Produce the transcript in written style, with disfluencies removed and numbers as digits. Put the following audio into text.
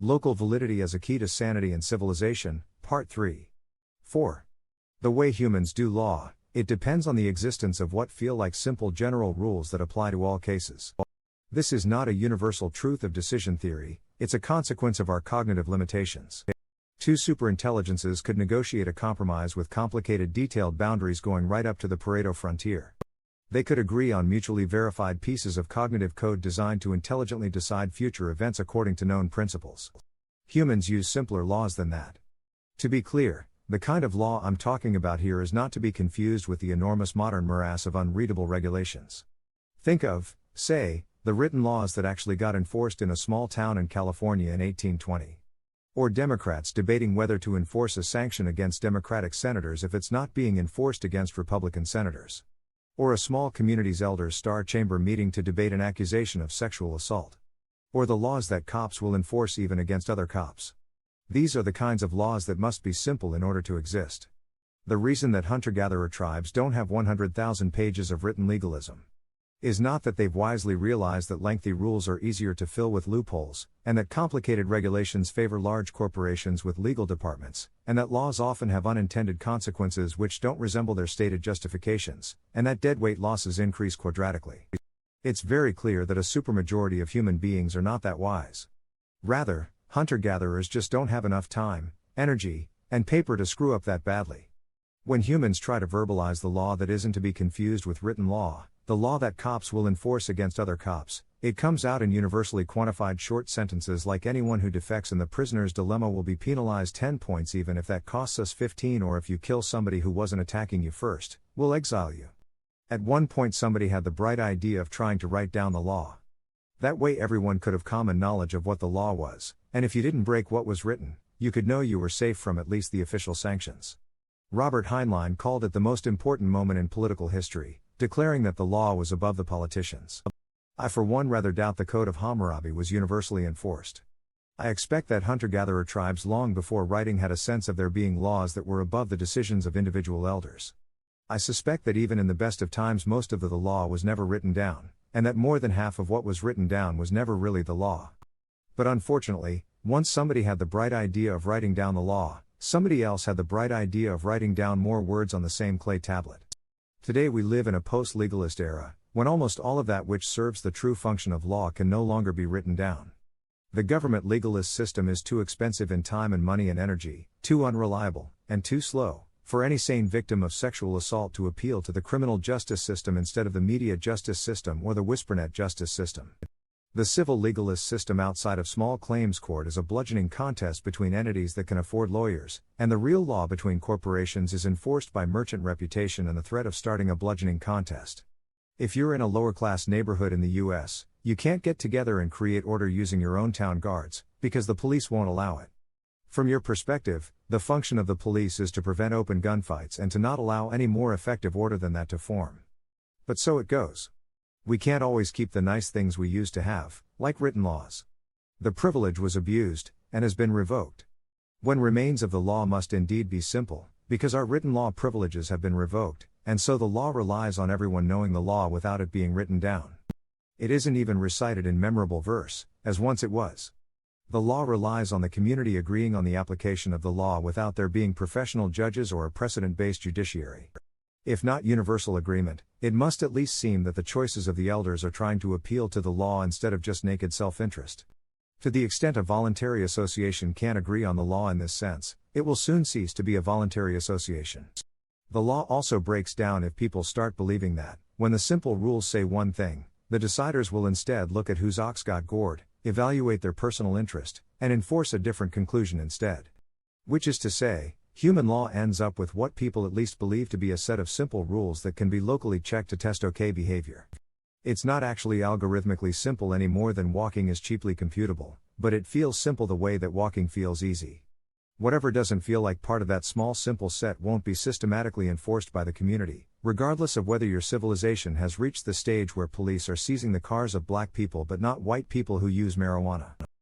Local validity as a key to sanity and civilization, Part 3. 4. The way humans do law, it depends on the existence of what feel like simple general rules that apply to all cases. This is not a universal truth of decision theory, it's a consequence of our cognitive limitations. Two superintelligences could negotiate a compromise with complicated detailed boundaries going right up to the Pareto frontier. They could agree on mutually verified pieces of cognitive code designed to intelligently decide future events according to known principles. Humans use simpler laws than that. To be clear, the kind of law I'm talking about here is not to be confused with the enormous modern morass of unreadable regulations. Think of, say, the written laws that actually got enforced in a small town in California in 1820. Or Democrats debating whether to enforce a sanction against Democratic senators if it's not being enforced against Republican senators. Or a small community's elders' star chamber meeting to debate an accusation of sexual assault. Or the laws that cops will enforce even against other cops. These are the kinds of laws that must be simple in order to exist. The reason that hunter-gatherer tribes don't have 100,000 pages of written legalism is not that they've wisely realized that lengthy rules are easier to fill with loopholes, and that complicated regulations favor large corporations with legal departments, and that laws often have unintended consequences which don't resemble their stated justifications, and that deadweight losses increase quadratically. It's very clear that a supermajority of human beings are not that wise. Rather, hunter-gatherers just don't have enough time, energy, and paper to screw up that badly. When humans try to verbalize the law that isn't to be confused with written law, the law that cops will enforce against other cops, it comes out in universally quantified short sentences like anyone who defects in the prisoner's dilemma will be penalized 10 points even if that costs us 15, or if you kill somebody who wasn't attacking you first, we'll exile you. At one point somebody had the bright idea of trying to write down the law. That way everyone could have common knowledge of what the law was, and if you didn't break what was written, you could know you were safe from at least the official sanctions. Robert Heinlein called it the most important moment in political history, declaring that the law was above the politicians. I for one rather doubt the Code of Hammurabi was universally enforced. I expect that hunter-gatherer tribes long before writing had a sense of there being laws that were above the decisions of individual elders. I suspect that even in the best of times most of the law was never written down, and that more than half of what was written down was never really the law. But unfortunately, once somebody had the bright idea of writing down the law, somebody else had the bright idea of writing down more words on the same clay tablet. Today we live in a post-legalist era, when almost all of that which serves the true function of law can no longer be written down. The government legalist system is too expensive in time and money and energy, too unreliable, and too slow, for any sane victim of sexual assault to appeal to the criminal justice system instead of the media justice system or the whispernet justice system. The civil legalist system outside of small claims court is a bludgeoning contest between entities that can afford lawyers, and the real law between corporations is enforced by merchant reputation and the threat of starting a bludgeoning contest. If you're in a lower-class neighborhood in the US, you can't get together and create order using your own town guards, because the police won't allow it. From your perspective, the function of the police is to prevent open gunfights and to not allow any more effective order than that to form. But so it goes. We can't always keep the nice things we used to have, like written laws. The privilege was abused, and has been revoked. When remains of the law must indeed be simple, because our written law privileges have been revoked, and so the law relies on everyone knowing the law without it being written down. It isn't even recited in memorable verse, as once it was. The law relies on the community agreeing on the application of the law without there being professional judges or a precedent-based judiciary. If not universal agreement, it must at least seem that the choices of the elders are trying to appeal to the law instead of just naked self-interest. To the extent a voluntary association can't agree on the law in this sense, it will soon cease to be a voluntary association. The law also breaks down if people start believing that, when the simple rules say one thing, the deciders will instead look at whose ox got gored, evaluate their personal interest, and enforce a different conclusion instead. Which is to say, human law ends up with what people at least believe to be a set of simple rules that can be locally checked to test okay behavior. It's not actually algorithmically simple any more than walking is cheaply computable, but it feels simple the way that walking feels easy. Whatever doesn't feel like part of that small simple set won't be systematically enforced by the community, regardless of whether your civilization has reached the stage where police are seizing the cars of black people but not white people who use marijuana.